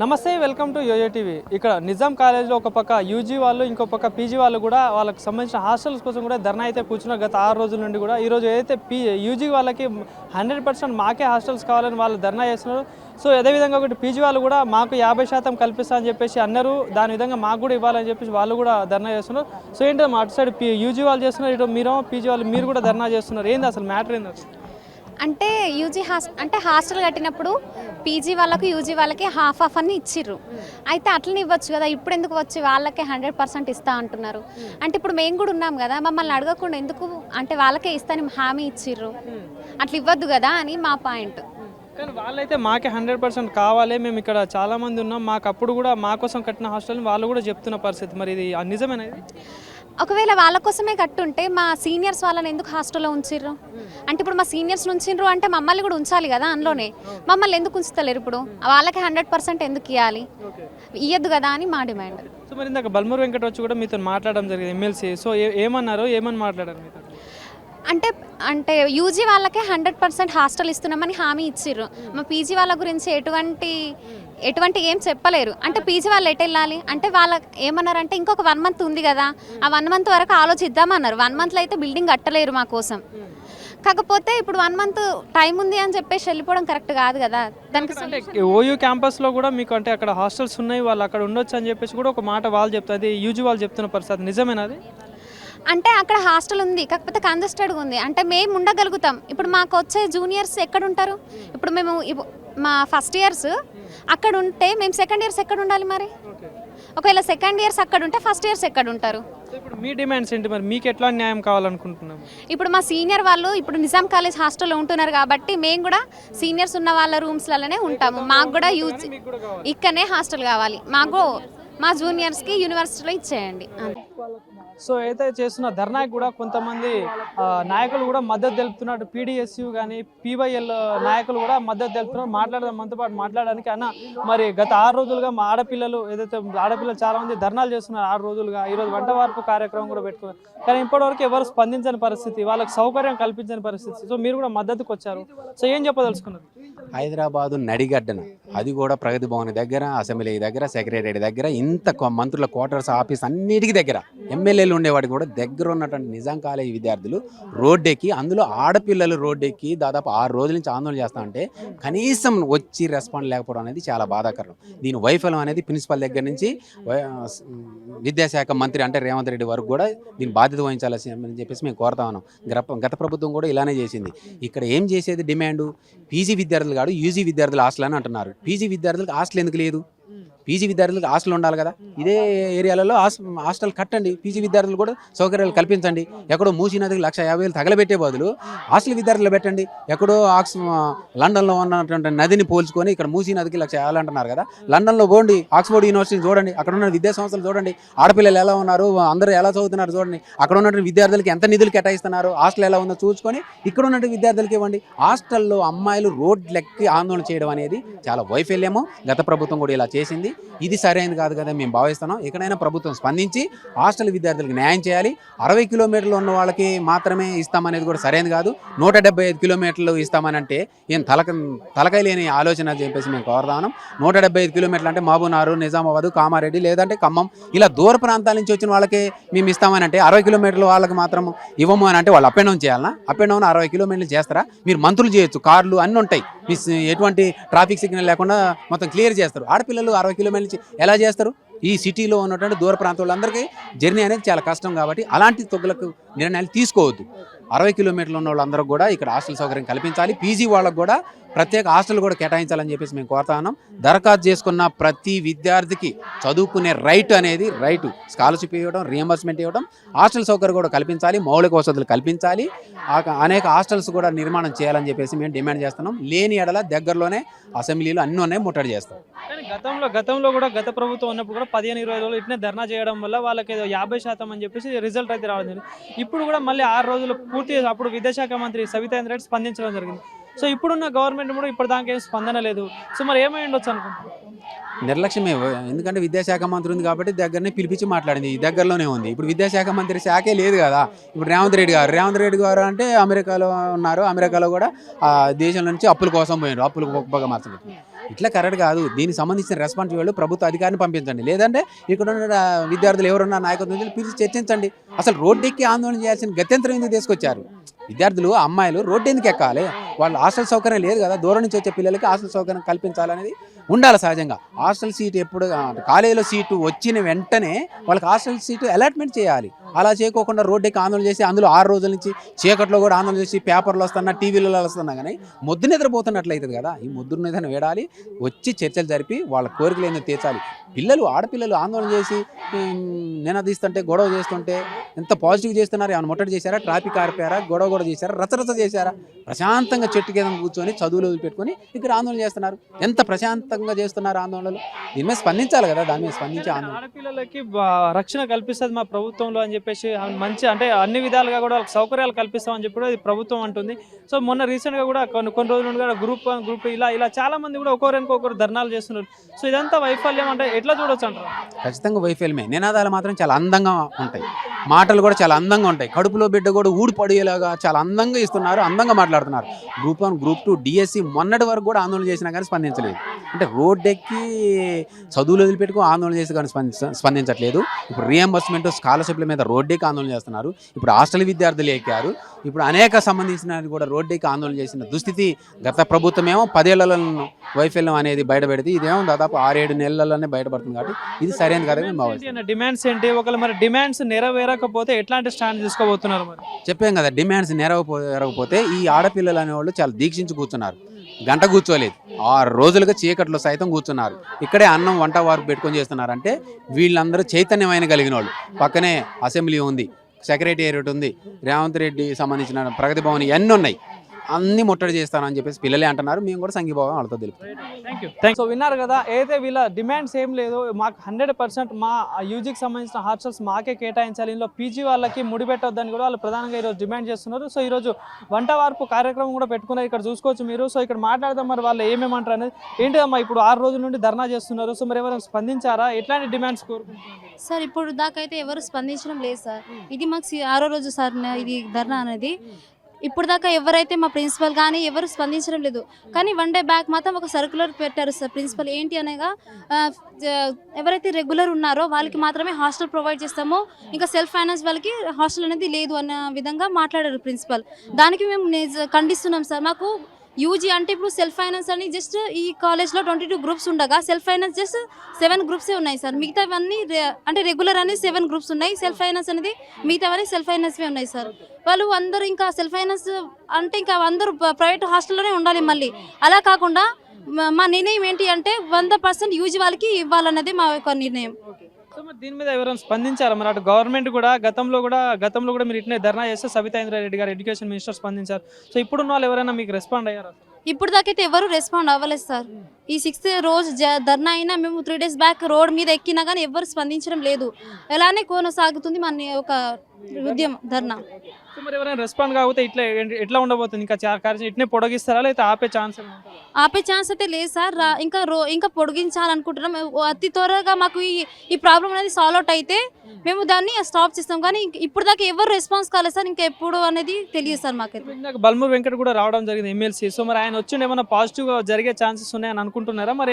నమస్తే, welcome to yo-yo TV. ఇక్కడ నిజాం కాలేజ్లో ఒక పక్క యూజీ వాళ్ళు, ఇంకో పక్క పీజీ వాళ్ళు కూడా వాళ్ళకి సంబంధించిన హాస్టల్స్ కోసం కూడా ధర్నా అయితే కూర్చున్నారు గత 6 రోజుల నుండి కూడా. ఈరోజు ఏదైతే యూజీ వాళ్ళకి 100% మాకే హాస్టల్స్ కావాలని వాళ్ళు ధర్నా చేస్తున్నారు. సో అదేవిధంగా ఒకటి పీజీ వాళ్ళు కూడా మాకు 50% కల్పిస్తా అని చెప్పేసి అన్నారు. దాని విధంగా మాకు కూడా ఇవ్వాలని చెప్పేసి వాళ్ళు కూడా ధర్నా చేస్తున్నారు. సో ఏంటో అటు సైడ్ యూజీ వాళ్ళు చేస్తున్నారు, ఇటు మీరు పీజీ వాళ్ళు మీరు కూడా ధర్నా చేస్తున్నారు. ఏంది అసలు మ్యాటర్ ఏంది అసలు? అంటే యూజీ హాస్టల్ కట్టినప్పుడు పీజీ వాళ్ళకు యూజీ వాళ్ళకి హాఫ్ అని ఇచ్చిర్రు. అయితే అట్లనే ఇవ్వచ్చు కదా, ఇప్పుడు ఎందుకు వచ్చి వాళ్ళకే 100% ఇస్తా అంటున్నారు? అంటే ఇప్పుడు మేము కూడా ఉన్నాం కదా, మమ్మల్ని అడగకుండా ఎందుకు అంటే వాళ్ళకే ఇస్తాని హామీ ఇచ్చిర్రు, అట్లా ఇవ్వద్దు కదా అని మా పాయింట్. కానీ వాళ్ళైతే మాకే 100% కావాలి, మేము ఇక్కడ చాలామంది ఉన్నాం, మాకు అప్పుడు కూడా మా కోసం కట్టిన హాస్టల్ని వాళ్ళు కూడా చెప్తున్న పరిస్థితి. మరి ఇది నిజమేనది? ఒకవేళ వాళ్ళ కోసమే కట్టుంటే మా సీనియర్స్ వాళ్ళని ఎందుకు హాస్టల్లో ఉంచిర్రు? అంటే ఇప్పుడు మా సీనియర్స్ ఉంచిర్రు అంటే మమ్మల్ని కూడా ఉంచాలి కదా అందులోనే. మమ్మల్ని ఎందుకు ఉంచుతలేరు? ఇప్పుడు వాళ్ళకి 100% ఎందుకు ఇవ్వాలి? ఇవ్వద్దు కదా అని మా డిమాండ్. సో మరి ఇందాక బల్మూరు వెంకట వచ్చి కూడా మీతో మాట్లాడడం జరిగింది, ఎమ్మెల్సీ. సో ఏమన్నారు, ఏమని మాట్లాడారు మీతో? అంటే యూజీ వాళ్ళకే 100% హాస్టల్ ఇస్తున్నామని హామీ ఇచ్చిర్రు. మా పీజీ వాళ్ళ గురించి ఎటువంటి ఏం చెప్పలేరు. అంటే పీజీ వాళ్ళు ఎటు వెళ్ళాలి అంటే వాళ్ళకి ఏమన్నారంటే ఇంకొక 1 మంత్ ఉంది కదా, ఆ 1 మంత్ వరకు ఆలోచిద్దామన్నారు. 1 మంత్లో అయితే బిల్డింగ్ కట్టలేరు మా కోసం. కాకపోతే ఇప్పుడు 1 మంత్ టైం ఉంది అని చెప్పేసి వెళ్ళిపోవడం కరెక్ట్ కాదు కదా. దానికి ఓయూ క్యాంపస్లో కూడా మీకు అంటే అక్కడ హాస్టల్స్ ఉన్నాయి, వాళ్ళు అక్కడ ఉండొచ్చు అని చెప్పేసి కూడా ఒక మాట వాళ్ళు చెప్తారు. అది యూజీ వాళ్ళు చెప్తున్న పరిస్థితి నిజమేనా అది? అంటే అక్కడ హాస్టల్ ఉంది, కాకపోతే కంజెస్టెడ్గా ఉంది. అంటే మేము ఉండగలుగుతాం. ఇప్పుడు మాకు వచ్చే జూనియర్స్ ఎక్కడ ఉంటారు? ఇప్పుడు మేము మా ఫస్ట్ ఇయర్స్ అక్కడ ఉంటే మేము సెకండ్ ఇయర్స్ ఎక్కడ ఉండాలి మరి? ఒకవేళ సెకండ్ ఇయర్స్ అక్కడ ఉంటే ఫస్ట్ ఇయర్స్ ఎక్కడ ఉంటారు? ఇప్పుడు మీ డిమాండ్స్ ఏంటి మరి? మీకు ఎట్లా న్యాయం కావాలనుకుంటున్నాం? ఇప్పుడు మా సీనియర్ వాళ్ళు ఇప్పుడు నిజాం కాలేజ్ హాస్టల్లో ఉంటున్నారు కాబట్టి మేము కూడా సీనియర్స్ ఉన్న వాళ్ళ రూమ్స్లలోనే ఉంటాము. మాకు కూడా ఇక్కడనే హాస్టల్ కావాలి. మాకు మా జూనియర్స్కి యూనివర్సిటీలో ఇచ్చేయండి. సో అయితే చేస్తున్న ధర్నాకి కూడా కొంతమంది నాయకులు కూడా మద్దతు తెలుపుతున్నారు. పీడిఎస్యు కానీ పీవైఎల్ నాయకులు కూడా మద్దతు తెలుపుతున్నారు. మాట్లాడదాం మనతో పాటు మాట్లాడడానికి. అన్న, మరి గత 6 రోజులుగా మా ఆడపిల్లలు చాలా మంది ధర్నాలు చేస్తున్నారు 6 రోజులుగా. ఈరోజు వంట వార్పు కార్యక్రమం కూడా పెట్టుకున్నారు. కానీ ఇప్పటివరకు ఎవరు స్పందించని పరిస్థితి, వాళ్ళకి సౌకర్యం కల్పించని పరిస్థితి. సో మీరు కూడా మద్దతుకు వచ్చారు. సో ఏం చెప్పదలుచుకున్నారు? హైదరాబాదు నడిగడ్డన, అది కూడా ప్రగతి భవన్ దగ్గర, అసెంబ్లీ దగ్గర, సెక్రటరీ దగ్గర, ఇంత మంత్రుల క్వార్టర్స్ ఆఫీస్ అన్నిటికీ దగ్గర, ఎమ్మెల్యేలు ఉండేవాడికి కూడా దగ్గర ఉన్నటువంటి నిజాం కాలేజ్ విద్యార్థులు రోడ్డెక్కి, అందులో ఆడపిల్లలు రోడ్డెక్కి దాదాపు 6 రోజుల నుంచి ఆందోళన చేస్తా ఉంటే కనీసం వచ్చి రెస్పాండ్ లేకపోవడం అనేది చాలా బాధాకరం. దీని వైఫల్యం అనేది ప్రిన్సిపల్ దగ్గర నుంచి విద్యాశాఖ మంత్రి అంటే రేవంత్ రెడ్డి వరకు కూడా దీని బాధ్యత వహించాలని చెప్పేసి మేము కోరుతా ఉన్నాం. గత ప్రభుత్వం కూడా ఇలానే చేసింది. ఇక్కడ ఏం చేసేది డిమాండ్? పీజీ విద్యార్థులు కాదు, యూజీ విద్యార్థులు హాస్టల్ అని అంటున్నారు. పీజీ విద్యార్థులకు హాస్టల్ ఎందుకు లేదు? పీజీ విద్యార్థులకు హాస్టల్ ఉండాలి కదా. ఇదే ఏరియాలలో హాస్టల్ కట్టండి, పీజీ విద్యార్థులు కూడా సౌకర్యాలు కల్పించండి. ఎక్కడో మూసీ నదికి 1,50,000 తగలబెట్టే బదులు హాస్టల్ విద్యార్థులు పెట్టండి. ఎక్కడో లండన్లో ఉన్నటువంటి నదిని పోల్చుకొని ఇక్కడ మూసీ నదికి 1,50,000 అంటున్నారు కదా. లండన్లో పోండి, ఆక్స్ఫోర్డ్ యూనివర్సిటీ చూడండి, అక్కడ ఉన్న విద్యా సంస్థలు చూడండి, ఆడపిల్లలు ఎలా ఉన్నారు, అందరూ ఎలా చదువుతున్నారు చూడండి. అక్కడ ఉన్నటువంటి విద్యార్థులకి ఎంత నిధులు కేటాయిస్తున్నారు, హాస్టల్ ఎలా ఉందో చూసుకొని ఇక్కడ ఉన్నటువంటి విద్యార్థులకి ఇవ్వండి. హాస్టల్లో అమ్మాయిలు రోడ్లెక్కి ఆందోళన చేయడం అనేది చాలా వైఫల్యము. గత ప్రభుత్వం కూడా ఇలా చేసింది. ఇది సరైనది కాదు కదా మేము భావిస్తున్నాం. ఎక్కడైనా ప్రభుత్వం స్పందించి హాస్టల్ విద్యార్థులకు న్యాయం చేయాలి. 60 కిలోమీటర్లు ఉన్న వాళ్ళకి మాత్రమే ఇస్తామనేది కూడా సరైనది కాదు. 175 కిలోమీటర్లు ఇస్తామని అంటే ఏం తలకాయ లేని ఆలోచన చెప్పేసి మేము కోరుతాం. 175 కిలోమీటర్లు అంటే మహబూబ్నగర్, నిజామాబాద్, కామారెడ్డి లేదంటే ఖమ్మం ఇలా దూర ప్రాంతాల నుంచి వచ్చిన వాళ్ళకి మేము ఇస్తామని అంటే 60 కిలోమీటర్ల వాళ్ళకి మాత్రం ఇవ్వము అని అంటే వాళ్ళు అప్ అండ్ డౌన్ చేయాలన్నా? అప్ అండ్ డౌన్ 60 కిలోమీటర్లు చేస్తారా? మీరు మంత్రులు చేయొచ్చు, కార్లు అన్నీ ఉంటాయి, మీ ఎటువంటి ట్రాఫిక్ సిగ్నల్ లేకుండా మొత్తం క్లియర్ చేస్తారు. ఆడపిల్లలు 60 కిలోమీటర్ల నుంచి ఎలా చేస్తారు? ఈ సిటీలో ఉన్నటువంటి దూర ప్రాంతాలందరికీ జర్నీ అనేది చాలా కష్టం కాబట్టి అలాంటి తొగ్గులకు నిర్ణయాలు తీసుకోవద్దు. 60 కిలోమీటర్లు ఉన్న వాళ్ళందరూ కూడా ఇక్కడ హాస్టల్ సౌకర్యం కల్పించాలి. పీజీ వాళ్ళకు కూడా ప్రత్యేక హాస్టల్ కూడా కేటాయించాలని చెప్పేసి మేము కోరుతా ఉన్నాం. దరఖాస్తు చేసుకున్న ప్రతి విద్యార్థికి చదువుకునే రైట్ అనేది రైటు, స్కాలర్షిప్ ఇవ్వడం, రియంబర్స్మెంట్ ఇవ్వడం, హాస్టల్ సౌకర్యం కూడా కల్పించాలి, మౌలిక వసతులు కల్పించాలి, అనేక హాస్టల్స్ కూడా నిర్మాణం చేయాలని చెప్పేసి మేము డిమాండ్ చేస్తున్నాం. లేని ఎడల దగ్గరలోనే అసెంబ్లీలు అన్నీ ఉన్నాయి, ముట్టడి చేస్తాం. కానీ గతంలో కూడా గత ప్రభుత్వం ఉన్నప్పుడు కూడా 15-20 రోజులు ఇట్నే ధర్నా చేయడం వల్ల వాళ్ళకి ఏదో 50% అని చెప్పేసి రిజల్ట్ అయితే రావడం జరిగింది. ఇప్పుడు కూడా మళ్ళీ 6 రోజులు పూర్తి అప్పుడు విద్యాశాఖ మంత్రి సవితా ఇంద్ర రెడ్డి స్పందించడం జరిగింది. సో ఇప్పుడున్న గవర్నమెంట్ కూడా ఇప్పటిదాకా ఏం స్పందన లేదు. సో మరి ఏమై ఉండొచ్చు అనుకుంటున్నాను? నిర్లక్ష్యమే. ఎందుకంటే విద్యాశాఖ మంత్రి ఉంది కాబట్టి దగ్గరనే పిలిపించి మాట్లాడింది, దగ్గరలోనే ఉంది. ఇప్పుడు విద్యాశాఖ మంత్రి శాఖే లేదు కదా. ఇప్పుడు రేవంత్ రెడ్డి గారు అంటే అమెరికాలో ఉన్నారు. అమెరికాలో కూడా దేశం నుంచి అప్పుల కోసం పోయినారు, అప్పులకు మార్చలేదు. ఇట్లా కరెక్ట్ కాదు. దీనికి సంబంధించిన రెస్పాన్సిబిలిటీ ప్రభుత్వ అధికారిని పంపించండి, లేదంటే ఇక్కడ ఉన్న విద్యార్థులు ఎవరున్నా నాయకత్వం పిలిచి చర్చించండి. అసలు రోడ్డు ఎక్కి ఆందోళన చేయాల్సిన గత్యంతరం ఎందుకు తీసుకొచ్చారు? విద్యార్థులు అమ్మాయిలు రోడ్డు ఎందుకు ఎక్కాలి? వాళ్ళు హాస్టల్ సౌకర్యం లేదు కదా, దూరం నుంచి వచ్చే పిల్లలకి హాస్టల్ సౌకర్యం కల్పించాలనేది ఉండాలి సహజంగా. హాస్టల్ సీట్ ఎప్పుడు కాలేజీలో సీటు వచ్చిన వెంటనే వాళ్ళకి హాస్టల్ సీటు అలాట్మెంట్ చేయాలి. అలా చేయకోకుండా రోడ్డు ఎక్కి ఆందోళన చేసి అందులో 6 రోజుల నుంచి చీకట్లో కూడా ఆందోళన చేసి పేపర్లు వస్తున్నా టీవీలలో వస్తున్నా కానీ మొద్దు నిద్రపోతున్నట్లయితుంది కదా. ఈ మొద్దు నిద్ర వేడాలి, వచ్చి చర్చలు జరిపి వాళ్ళ కోరికలు ఏందో తీర్చాలి. పిల్లలు ఆడపిల్లలు ఆందోళన చేసి నినదీస్తుంటే గొడవ చేస్తుంటే ఎంత పాజిటివ్ చేస్తున్నారు? ఏమైనా ముట్టడి చేశారా? ట్రాఫిక్ ఆరిపోయారా? గొడవ కూడా చేశారా? రచరచ చేశారా? ప్రశాంతంగా చెట్టు కింద కూర్చొని చదువులు వదిలిపెట్టుకొని ఇక్కడ ఆందోళన చేస్తున్నారు. ఎంత ప్రశాంతంగా చేస్తున్నారు ఆందోళనలు. దీని మీద స్పందించాలి కదా, దాని మీద స్పందించి ఆందోళన. ఆడపిల్లలకి రక్షణ కల్పిస్తుంది మా ప్రభుత్వంలో అని చెప్పేసి మంచి అంటే అన్ని విధాలుగా కూడా వాళ్ళకి సౌకర్యాలు కల్పిస్తామని చెప్పి అది ప్రభుత్వం అంటుంది. సో మొన్న రీసెంట్గా కూడా కొన్ని రోజుల నుండి కూడా గ్రూప్ 1 గ్రూప్ ఇలా చాలా మంది కూడా ఒకరికొకరు ధర్నాలు చేస్తున్నారు. సో ఇదంతా వైఫల్యం అంటే ఎట్లా చూడొచ్చు అంటారు? ఖచ్చితంగా వైఫల్యమే. నినాదాలు మాత్రం చాలా అందంగా ఉంటాయి, మాటలు కూడా చాలా అందంగా ఉంటాయి. కడుపులో బిడ్డ కూడా ఊడిపడేలాగా చాలా అందంగా ఇస్తున్నారు, అందంగా మాట్లాడుతున్నారు. గ్రూప్ 1 గ్రూప్ 2 డిఎస్సి మొన్నటి వరకు కూడా ఆందోళన చేసినా కానీ స్పందించలేదు. అంటే రోడ్డెక్కి చదువులు వదిలిపెట్టుకో ఆందోళన చేసి కానీ స్పందించట్లేదు. ఇప్పుడు రీఎంబర్స్మెంట్ స్కాలర్షిప్ల మీద రోడ్డెక్కి ఆందోళన చేస్తున్నారు. ఇప్పుడు హాస్టల్ విద్యార్థులు ఎక్కారు. ఇప్పుడు అనేక సంబంధించిన కూడా రోడ్డెక్కి ఆందోళన చేసిన దుస్థితి గత ప్రభుత్వం ఏమో 10 ఏళ్లలో వైఫల్యం అనేది బయటపెడితే ఇదేమో దాదాపు 6-7 నెలల్లోనే బయటపడుతుంది. కాబట్టి ఇది సరైన కదా. డిమాండ్స్ ఏంటి? ఒకవేళ మరి డిమాండ్స్ నెరవేరకపోతే ఎట్లాంటి స్టాండ్ తీసుకోబోతున్నారు? మరి చెప్పాం కదా, డిమాండ్స్ నెరవేరకపోతే ఈ ఆడపిల్లలు అనేవాళ్ళు చాలా దీక్షించి కూర్చున్నారు. గంట కూర్చోలేదు, 6 రోజులుగా చీకట్లో సైతం కూర్చున్నారు. ఇక్కడే అన్నం వంట వారు పెట్టుకొని చేస్తున్నారంటే వీళ్ళందరూ చైతన్యమైన కలిగిన వాళ్ళు. పక్కనే అసెంబ్లీ ఉంది, సెక్రటేరియట్ ఉంది, రేవంత్ రెడ్డి సంబంధించిన ప్రగతి భవన్ ఇవన్నీ ఉన్నాయి. అన్ని ముట్టడి చేస్తానని చెప్పేసి పిల్లలే అంటున్నారు. మేము కూడా సంఘీభావం వాళ్ళతో తెలుపుతాం. సో విన్నారు కదా, ఏదైతే వీళ్ళ డిమాండ్స్ ఏం లేదు, మాకు 100% మా యూజీకి సంబంధించిన హాస్టల్స్ మాకే కేటాయించాలి, ఇందులో పీజీ వాళ్ళకి ముడిపెట్టొద్దని కూడా వాళ్ళు ప్రధానంగా ఈరోజు డిమాండ్ చేస్తున్నారు. సో ఈరోజు వంట వార్పు కార్యక్రమం కూడా పెట్టుకున్నారు, ఇక్కడ చూసుకోవచ్చు మీరు. సో ఇక్కడ మాట్లాడదాం మరి వాళ్ళు ఏమేమంటారు అనేది. ఏంటిదమ్మా ఇప్పుడు 6 రోజుల నుండి ధర్నా చేస్తున్నారు, సో మరి ఎవరైనా స్పందించారా? ఎట్లాంటి డిమాండ్స్ కోరుకుంటున్నారు సార్? ఇప్పుడు దాకైతే ఎవరు స్పందించడం లేదు సార్. ఇది మాకు 6వ రోజు సార్ ఇది ధర్నా అనేది. ఇప్పుడు దాకా ఎవరైతే మా ప్రిన్సిపల్ కానీ ఎవరు స్పందించడం లేదు. కానీ 1 డే బ్యాక్ మాత్రం ఒక సర్క్యులర్ పెట్టారు సార్ ప్రిన్సిపల్. ఏంటి అనగా ఎవరైతే రెగ్యులర్ ఉన్నారో వాళ్ళకి మాత్రమే హాస్టల్ ప్రొవైడ్ చేస్తామో, ఇంకా సెల్ఫ్ ఫైనాన్స్ వాళ్ళకి హాస్టల్ అనేది లేదు అన్న విధంగా మాట్లాడారు ప్రిన్సిపల్. దానికి మేము ఖండిస్తున్నాం సార్. మాకు యూజీ అంటే ఇప్పుడు సెల్ఫ్ ఫైనాన్స్ అని జస్ట్ ఈ కాలేజ్లో 22 గ్రూప్స్ ఉండగా సెల్ఫ్ ఫైనాన్స్ జస్ట్ 7 గ్రూప్సే ఉన్నాయి సార్. మిగతావన్నీ అంటే రెగ్యులర్ అనేది 7 గ్రూప్స్ ఉన్నాయి. సెల్ఫ్ ఫైనాన్స్ అనేది మిగతావన్నీ సెల్ఫ్ ఫైనాన్స్వే ఉన్నాయి సార్. వాళ్ళు అందరూ ఇంకా సెల్ఫ్ ఫైనాన్స్ అంటే ఇంకా అందరూ ప్రైవేట్ హాస్టల్లోనే ఉండాలి. మళ్ళీ అలా కాకుండా మా నిర్ణయం ఏంటి అంటే 100% యూజీ వాళ్ళకి ఇవ్వాలన్నది మా యొక్క నిర్ణయం. సో మరి దీని మీద ఎవరైనా స్పందించారా? మరి అటు గవర్నమెంట్ కూడా గతంలో కూడా మీరు ఇట్నే ధర్నా చేస్తే సబితా ఇంద్రారెడ్డి గారు ఎడ్యుకేషన్ మినిస్టర్ స్పందించారు. సో ఇప్పుడున్న వాళ్ళు ఎవరైనా మీకు రెస్పాండ్ అయ్యారా? ఇప్పుడు దాకైతే ఎవరు రెస్పాండ్ అవ్వలేదు సార్. ఈ 6th రోజు ధర్నా అయినా మేము 3 days బ్యాక్ రోడ్ మీద ఎక్కినా కానీ ఎవరు స్పందించడం లేదు. ఎలానే కొనసాగుతుంది మన ఒక ఉద్యమం ధర్నా. సో మరి ఎవరైనా రెస్పాండ్ కాకపోతే ఎట్లా ఉండబోతుంది? ఇంకా కార్యక్రమం ఇట్నే పొడిగిస్తారా లేదా ఆపే ఛాన్స్? ఆపే ఛాన్స్ అయితే లేదు సార్. ఇంకా పొడిగించాలనుకుంటున్నాం. అతి త్వరగా మాకు ఈ ప్రాబ్లం అనేది సాల్వ్ అవుట్ అయితే మేము దాన్ని స్టాప్ చేస్తాం. కానీ ఇప్పుడు దాకా ఎవరు రెస్పాన్స్ కాలేదు సార్. ఇంకా ఎప్పుడు అనేది తెలియదు సార్ మాకైతే. బల్మూర్ వెంకట్ కూడా రావడం జరిగింది ఎమ్మెల్సీ. సో మరి ఆయన వచ్చి ఏమైనా పాజిటివ్గా జరిగే ఛాన్సెస్ ఉన్నాయని అనుకుంటున్నారా? మరి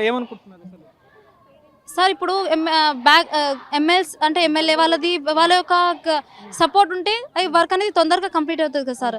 ఏమనుకుంటున్నారు సార్? ఇప్పుడు ఎమ్మెల్యే వాళ్ళ యొక్క సపోర్ట్ ఉంటే అది వర్క్ అనేది తొందరగా కంప్లీట్ అవుతుంది కదా సార్.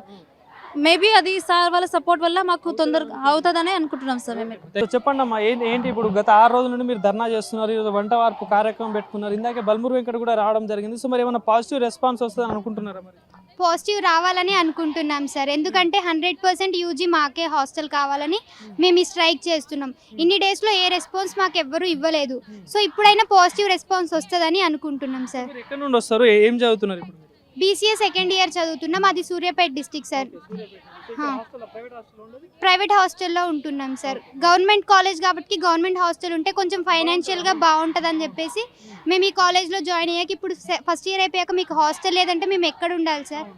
మేబీ అది సార్ వాళ్ళ సపోర్ట్ వల్ల మాకు తొందరగా అవుతుందని అనుకుంటున్నాం సార్ మేము. చెప్పండి అమ్మా, ఏంటి ఇప్పుడు గత 6 రోజుల నుండి మీరు ధర్నా చేస్తున్నారు, ఈరోజు వంట వార్పు కార్యక్రమం పెట్టుకున్నారు, ఇందాకే బల్మూర్ వెంకట్ కూడా రావడం జరిగింది. సో మరి ఏమైనా పాజిటివ్ రెస్పాన్స్ వస్తుందని అనుకుంటున్నారా? మరి పాజిటివ్ రావాలని అనుకుంటున్నాం సార్. ఎందుకంటే 100% యూజీ మాకే హాస్టల్ కావాలని మేము ఈ స్ట్రైక్ చేస్తున్నాం. ఇన్ని డేస్లో ఏ రెస్పాన్స్ మాకు ఎవ్వరూ ఇవ్వలేదు. సో ఇప్పుడైనా పాజిటివ్ రెస్పాన్స్ వస్తుందని అనుకుంటున్నాం సార్. ఎక్కడి నుండి వస్తారు? ఏం చదువుతున్నారు ఇప్పుడు? BCA 2nd year చదువుతున్నాం. అది సూర్యాపేట డిస్ట్రిక్ట్ సార్. ప్రైవేట్ హాస్టల్లో ఉంటున్నాం సార్. గవర్నమెంట్ కాలేజ్ కాబట్టి గవర్నమెంట్ హాస్టల్ ఉంటే కొంచెం ఫైనాన్షియల్గా బాగుంటుందని చెప్పేసి మేము ఈ కాలేజ్లో జాయిన్ అయ్యాక ఇప్పుడు ఫస్ట్ ఇయర్ అయిపోయాక మీకు హాస్టల్ లేదంటే మేము ఎక్కడ ఉండాలి సార్?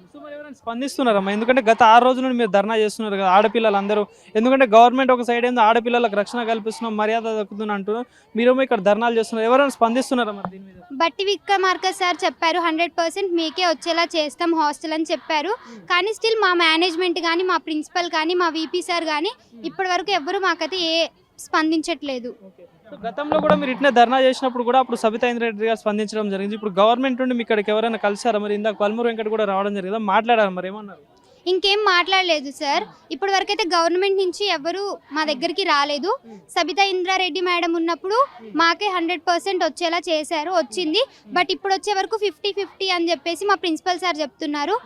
స్పందిస్తున్నారమ్మా? ఎందుకంటే గత 6 రోజుల నుండి మీరు ధర్నా చేస్తున్నారు కదా ఆడపిల్లలందరూ. ఎందుకంటే గవర్నమెంట్ ఒక సైడ్ ఏందో ఆడపిల్లలకు రక్షణ కల్పిస్తున్నాం, మర్యాద దక్కుతుంది అంటున్నారు, మీరేమో ఇక్కడ ధర్నాలు చేస్తున్నారు. ఎవరైనా స్పందిస్తున్నారా మరి దీని మీద? బట్టి విక్రమార్క సార్ చెప్పారు 100% మీకే వచ్చేలా చేస్తాం హాస్టల్ అని చెప్పారు. కానీ స్టిల్ మా మేనేజ్మెంట్ కానీ మా ప్రిన్సిపల్ కానీ మా VP సార్ కానీ ఇప్పటి వరకు ఎవ్వరు మాకైతే ఏ స్పందించట్లేదు. గతంలో కూడా మీరు ఇట్నే ధర్నా చేసినప్పుడు కూడా అప్పుడు సబితా ఇంద్రారెడ్డి గారు స్పందించడం జరిగింది. ఇప్పుడు గవర్నమెంట్ నుండి మీ ఇక్కడికి ఎవరైనా కలిసారా? మరి ఇందాక పల్మూరు వెంకట కూడా రావడం జరిగిందా, మాట్లాడారు, మరి ఏమన్నారు? ఇంకేం మాట్లాడలేదు సార్. ఇప్పటి వరకు అయితే గవర్నమెంట్ నుంచి ఎవరు మా దగ్గరికి రాలేదు. సబితా ఇంద్రారెడ్డి మేడం ఉన్నప్పుడు మాకే 100% వచ్చేలా చేశారు, వచ్చింది. బట్ ఇప్పుడు వచ్చే వరకు 50-50 అని చెప్పేసి మా ప్రిన్సిపల్ సార్ చెప్తున్నారు.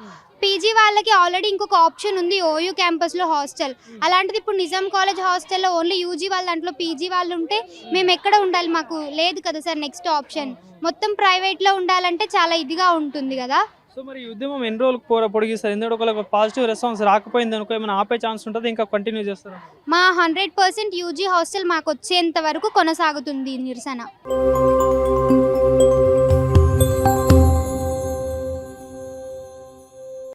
పీజీ వాళ్ళకి ఆల్రెడీ ఇంకొక ఆప్షన్ ఉంది, ఓయూ క్యాంపస్లో హాస్టల్. అలాంటిది ఇప్పుడు నిజాం కాలేజ్ హాస్టల్లో ఓన్లీ యూజీ వాళ్ళ దాంట్లో పీజీ వాళ్ళు ఉంటే మేము ఎక్కడ ఉండాలి? మాకు లేదు కదా సార్ నెక్స్ట్ ఆప్షన్. మొత్తం ప్రైవేట్లో ఉండాలంటే చాలా ఇదిగా ఉంటుంది కదా. సో మరి ఈ ఉద్యమం ఎన్ని రోజులకు పొడిగిస్తారు? ఎందుకంటే ఒకవేళ పాజిటివ్ రెస్పాన్స్ రాకపోయింది అనుకో ఏమైనా ఆపే ఛాన్స్ ఉంటుంది, ఇంకా కంటిన్యూ చేస్తారా? మా 100% యూజీ హాస్టల్ మాకు వచ్చేంత వరకు కొనసాగుతుంది నిరసన.